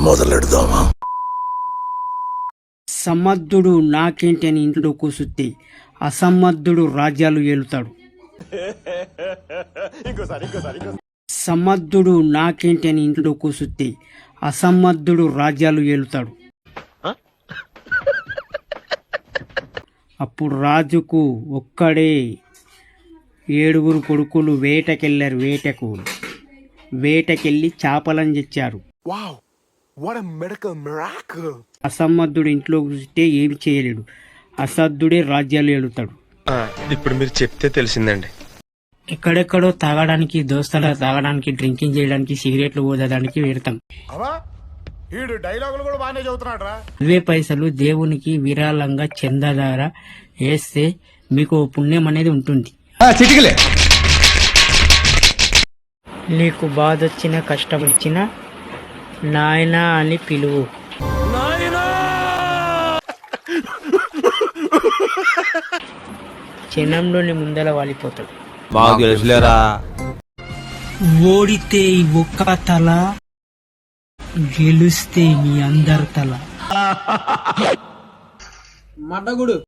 మొదలెడదామా? సమర్థుడు నాకేంటి అని ఇంట్లో కూసుతే అసమర్థుడు రాజ్యాలు ఏలుతాడు. సమర్థుడు నాకేంటి అని ఇంట్లో కూసుతే అసమర్థుడు రాజ్యాలు ఏలుతాడు. అప్పుడు రాజుకు ఒక్కడే 7 కొడుకులు వేటకెళ్లారు. వేటకెళ్ళి చేపలను తెచ్చారు. అసమర్థుడు ఇంట్లో కూర్చుంటే ఏమి చేయలేడు. అసద్ధుడే రాజ్యాలు ఏలుతాడు. ఇప్పుడు మీరు చెప్తే తెలిసిందండి. ఎక్కడెక్కడో తాగడానికి, దోస్తల తాగడానికి, డ్రింకింగ్ చేయడానికి, సిగరెట్లు ఊదడానికి పెడతాం. అవే పైసలు దేవునికి విరాళంగా చందాదార వేస్తే మీకు పుణ్యం అనేది ఉంటుంది. నీకు బాధ వచ్చినా కష్టం వచ్చినా నాయనా అని పిలువు. క్షణంలోని ముందల వాలిపోతాడు. ఓడితే ఈ ఒక్క తల, గెలుస్తే మీ అందరి తల.